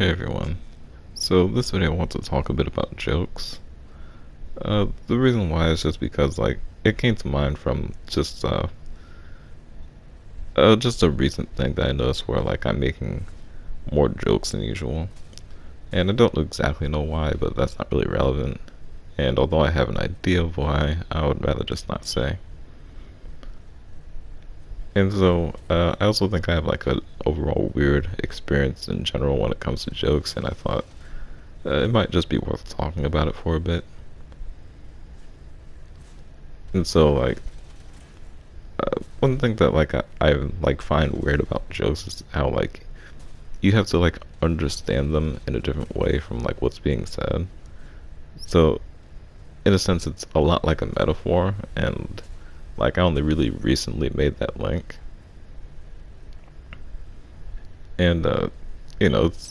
Hey everyone. So this video I want to talk a bit about jokes. The reason why is just because it came to mind from just a recent thing that I noticed where I'm making more jokes than usual. And I don't exactly know why, but that's not really relevant. And although I have an idea of why, I would rather just not say. And so I also think I have an overall weird experience in general when it comes to jokes, and I thought it might just be worth talking about it for a bit. And so one thing that I find weird about jokes is how you have to understand them in a different way from what's being said. So in a sense it's a lot like a metaphor, and I only really recently made that link. And it's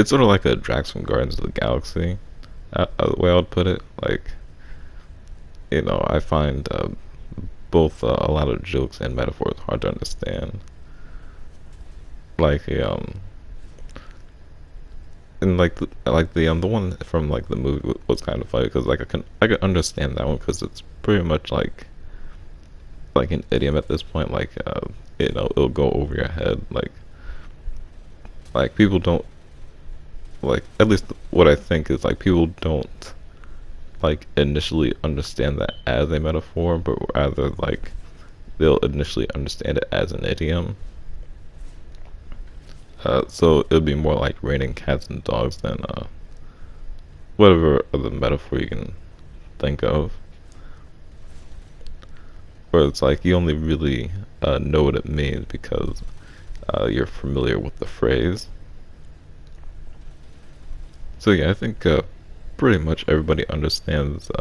sort of like a Drax from Guardians of the Galaxy, the way I would put it. I find both a lot of jokes and metaphors hard to understand. Like and the one from the movie was kind of funny because I could understand that one because it's pretty much like an idiom at this point. It'll go over your head. People don't at least what I think is people don't initially understand that as a metaphor, but rather they'll initially understand it as an idiom. So it'll be more like raining cats and dogs than whatever other metaphor you can think of. Where it's you only really know what it means because you're familiar with the phrase. So yeah, I think pretty much everybody understands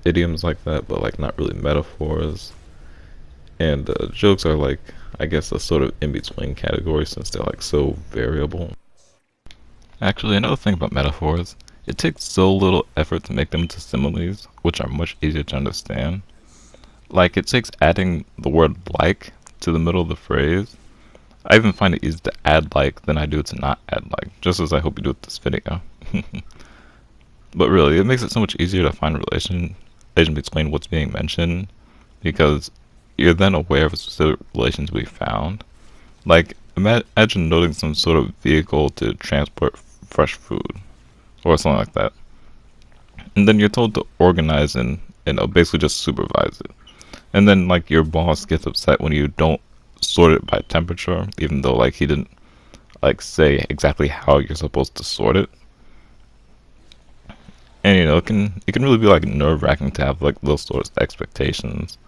idioms like that, but not really metaphors. And jokes are I guess a sort of in-between category since they're so variable. Actually, another thing about metaphors, it takes so little effort to make them into similes, which are much easier to understand. It takes adding the word like to the middle of the phrase. I even find it easier to add like than I do to not add like, just as I hope you do with this video. But really, it makes it so much easier to find a relation between what's being mentioned, because you're then aware of a specific relation to be found. Imagine noting some sort of vehicle to transport fresh food, or something like that. And then you're told to organize and basically just supervise it. And then your boss gets upset when you don't sort it by temperature, even though he didn't say exactly how you're supposed to sort it. And it can really be nerve-wracking to have those sorts of expectations.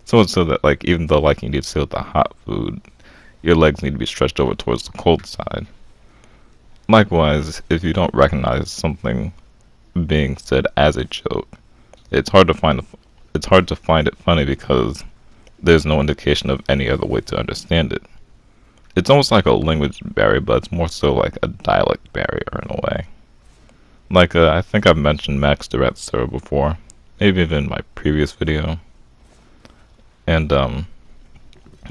So much so that even though you need to sit with the hot food, your legs need to be stretched over towards the cold side. Likewise, if you don't recognize something being said as a joke, it's hard to find it funny because there's no indication of any other way to understand it. It's almost like a language barrier, but it's more so like a dialect barrier in a way. I think I've mentioned Max Durant before, maybe even in my previous video. And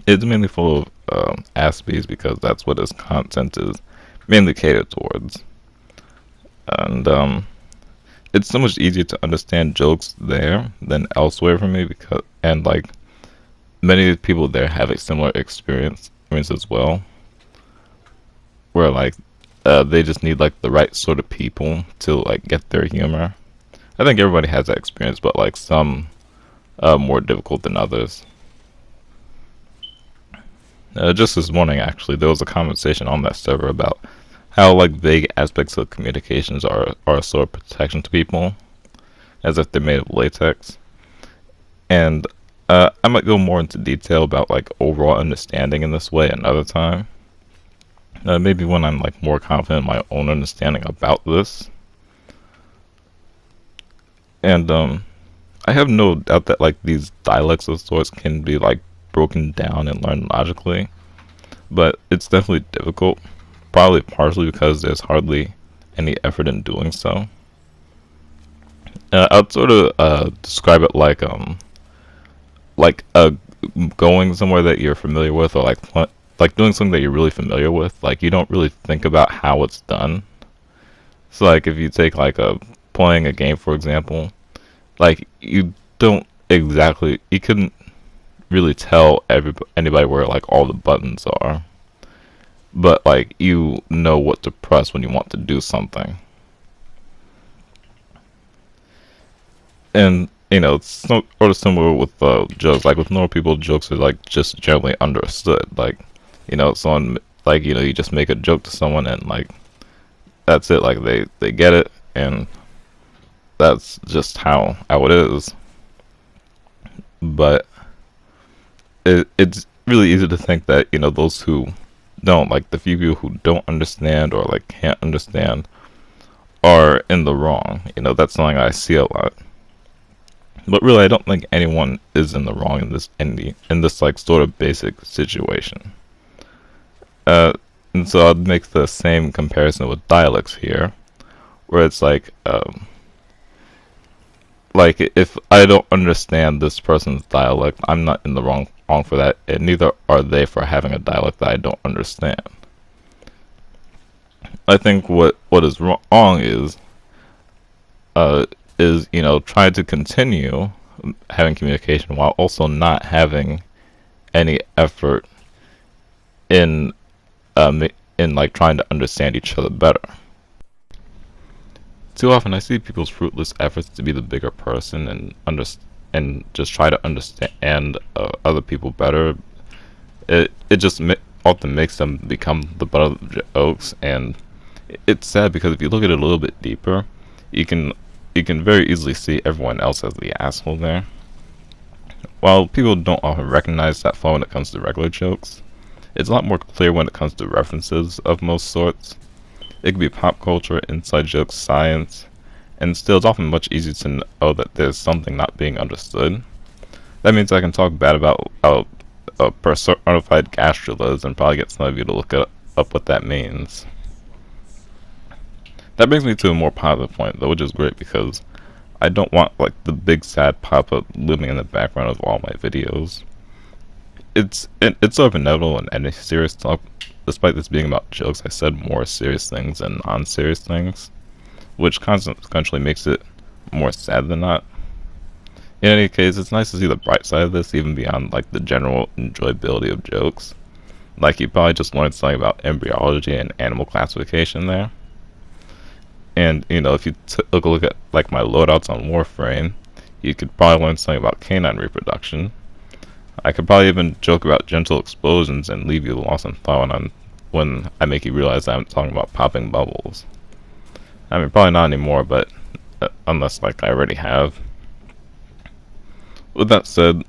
it's mainly full of Aspies because that's what his content is mainly catered towards. And it's so much easier to understand jokes there than elsewhere for me because many people there have a similar experience as well, where they just need the right sort of people to get their humor. I think everybody has that experience, but some more difficult than others. Just this morning, actually, there was a conversation on that server about how vague aspects of communications are a sort of protection to people, as if they're made of latex. And I might go more into detail about overall understanding in this way another time. Maybe when I'm more confident in my own understanding about this. And I have no doubt that these dialects of sorts can be broken down and learned logically, but it's definitely difficult, probably partially because there's hardly any effort in doing so. I'd sort of describe it like going somewhere that you're familiar with, or like doing something that you're really familiar with, like you don't really think about how it's done. So like if you take like a playing a game for example, like you don't exactly you couldn't really tell anybody where like all the buttons are, but like you know what to press when you want to do something. And it's sort of similar with jokes. Like with normal people, jokes are like just generally understood. Like someone like you just make a joke to someone and like that's it. Like they get it, and that's just how it is. But it's really easy to think that those who don't, like the few people who don't understand or like can't understand, are in the wrong. That's something I see a lot. But really, I don't think anyone is in the wrong in this like sort of basic situation. And so I'd make the same comparison with dialects here, where it's like if I don't understand this person's dialect, I'm not in the wrong for that, and neither are they for having a dialect that I don't understand. I think what is wrong is trying to continue having communication while also not having any effort in like trying to understand each other better. Too often I see people's fruitless efforts to be the bigger person and just try to understand other people better. It just often makes them become the butt of the jokes, and it's sad because if you look at it a little bit deeper, you can very easily see everyone else as the asshole there. While people don't often recognize that flaw when it comes to regular jokes, it's a lot more clear when it comes to references of most sorts. It could be pop culture, inside jokes, science, and still it's often much easier to know that there's something not being understood. That means I can talk bad about a personified gastrulus and probably get some of you to look up what that means. That brings me to a more positive point though, which is great because I don't want like the big sad pop-up looming in the background of all my videos. It's sort of inevitable in any serious talk. Despite this being about jokes, I said more serious things than non-serious things, which consequently makes it more sad than not. In any case, it's nice to see the bright side of this, even beyond like the general enjoyability of jokes. Like you probably just learned something about embryology and animal classification there. And if you took a look at like my loadouts on Warframe, you could probably learn something about canine reproduction. I could probably even joke about gentle explosions and leave you lost in thought when I make you realize I'm talking about popping bubbles. I mean, probably not anymore, but unless like I already have. With that said,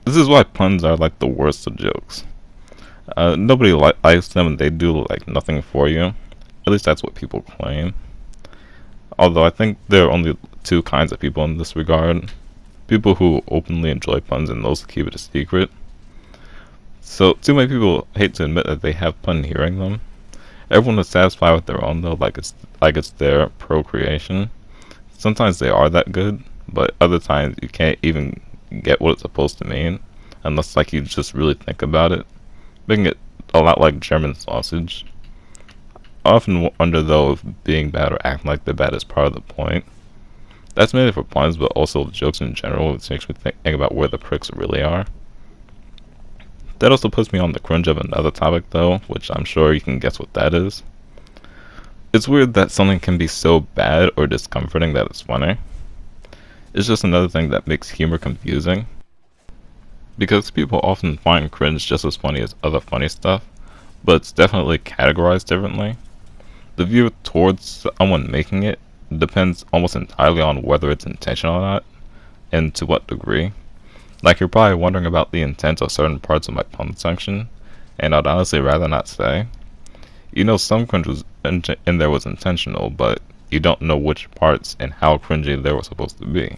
this is why puns are like the worst of jokes. Nobody likes them and they do like nothing for you. At least that's what people claim. Although I think there are only two kinds of people in this regard. People who openly enjoy puns and those who keep it a secret. So too many people hate to admit that they have fun hearing them. Everyone is satisfied with their own though, like it's their procreation. Sometimes they are that good, but other times you can't even get what it's supposed to mean unless like you just really think about it, making it a lot like German sausage. I often wonder though if being bad or acting like they're bad is part of the point. That's mainly for puns, but also jokes in general, which makes me think about where the pricks really are. That also puts me on the cringe of another topic though, which I'm sure you can guess what that is. It's weird that something can be so bad or discomforting that it's funny. It's just another thing that makes humor confusing. Because people often find cringe just as funny as other funny stuff, but it's definitely categorized differently. The view towards someone making it depends almost entirely on whether it's intentional or not, and to what degree. Like you're probably wondering about the intent of certain parts of my pun section, and I'd honestly rather not say. Some cringe was in there was intentional, but you don't know which parts and how cringy they were supposed to be.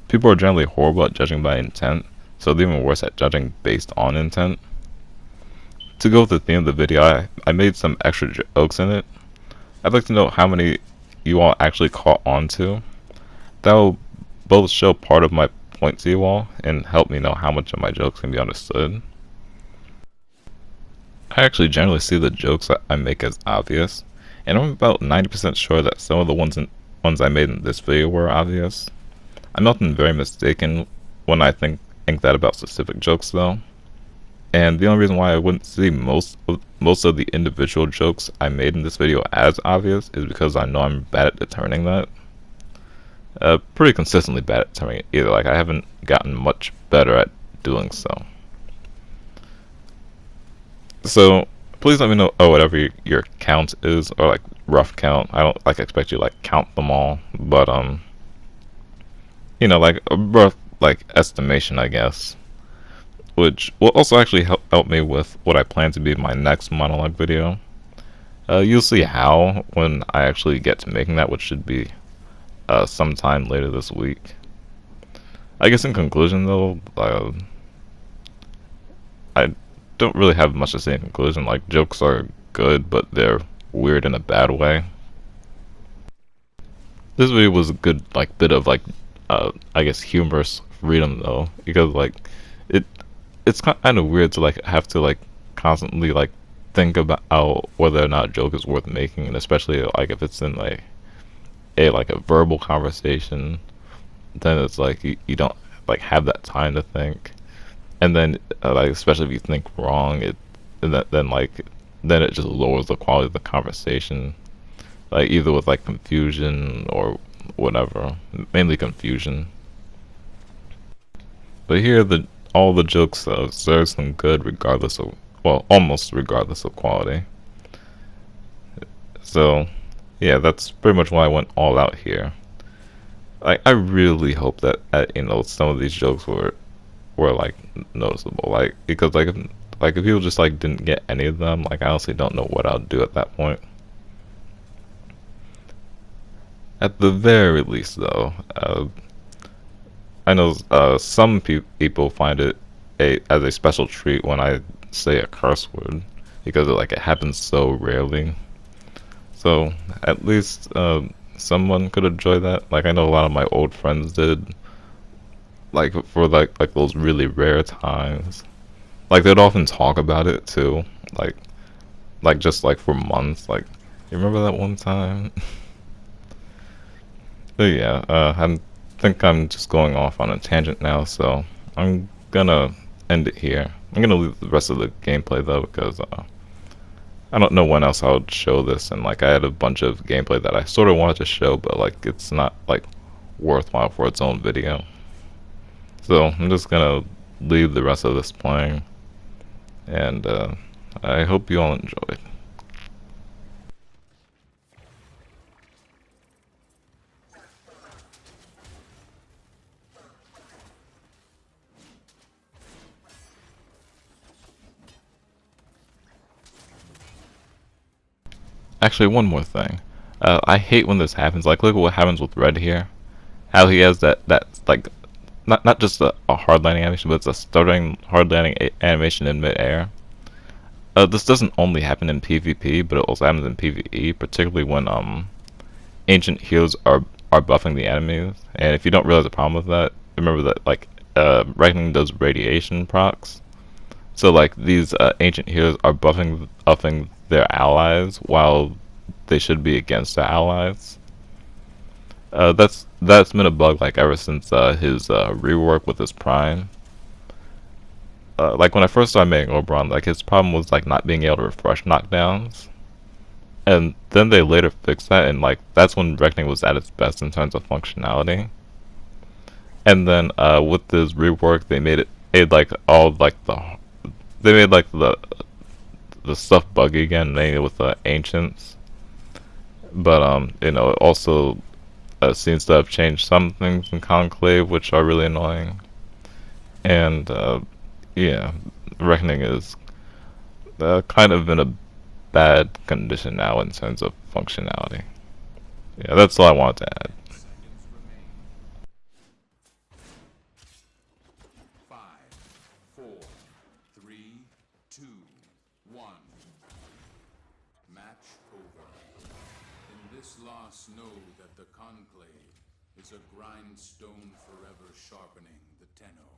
People are generally horrible at judging by intent, so they're even worse at judging based on intent. To go with the theme of the video, I made some extra jokes in it. I'd like to know how many you all actually caught on to. That will both show part of my point to you all and help me know how much of my jokes can be understood. I actually generally see the jokes that I make as obvious, and I'm about 90% sure that some of the ones I made in this video were obvious. I'm often very mistaken when I think that about specific jokes though. And the only reason why I wouldn't see most of the individual jokes I made in this video as obvious is because I know I'm bad at determining that. Pretty consistently bad at determining it either. Like I haven't gotten much better at doing so. So please let me know whatever your count is, or like rough count. I don't like expect you to like count them all, but like a rough like estimation, I guess, which will also actually help me with what I plan to be my next monologue video. You'll see how when I actually get to making that, which should be sometime later this week. I guess in conclusion though, I don't really have much to say in conclusion. Like, jokes are good, but they're weird in a bad way. This video was a good like bit of like I guess humorous freedom though, because like it it's kind of weird to like have to like constantly like think about whether or not a joke is worth making, and especially like if it's in like a verbal conversation, then it's like you don't like have that time to think, and then like especially if you think wrong, then it just lowers the quality of the conversation, like either with like confusion or whatever, mainly confusion. But here all the jokes serve some good regardless of, well, almost regardless of quality. So yeah, that's pretty much why I went all out here. I really hope that some of these jokes were like noticeable, like because like if people just like didn't get any of them, like I honestly don't know what I'll do at that point. At the very least, though, I know some people find it as a special treat when I say a curse word, because it happens so rarely. So at least someone could enjoy that. Like I know a lot of my old friends did. Like for like those really rare times, like they'd often talk about it too. Like just like for months. Like, you remember that one time? But yeah, I think I'm just going off on a tangent now, so I'm gonna end it here. I'm gonna leave the rest of the gameplay though, because I don't know when else I would show this, and like I had a bunch of gameplay that I sort of wanted to show, but like it's not like worthwhile for its own video. So I'm just gonna leave the rest of this playing, and I hope you all enjoyed. Actually, one more thing. I hate when this happens. Like, look at what happens with Red here. How he has that like not just a hard landing animation, but it's a stuttering hard landing animation in midair. This doesn't only happen in PvP, but it also happens in PvE, particularly when ancient heroes are buffing the enemies. And if you don't realize the problem with that, remember that like Reckoning does radiation procs. So like these ancient heroes are buffing their allies while they should be against their allies. That's been a bug like ever since his rework with his prime. Like when I first started making Oberon, like his problem was like not being able to refresh knockdowns, and then they later fixed that, and like that's when Reckoning was at its best in terms of functionality. And then with this rework, they made like all like they made like the stuff buggy again, mainly with the ancients. But it also seems to have changed some things in Conclave, which are really annoying. And yeah, Reckoning is kind of in a bad condition now in terms of functionality. Yeah, that's all I wanted to add. Five, four, three, two, one. Match over. In this loss, know that the Conclave is a grindstone forever sharpening the Tenno.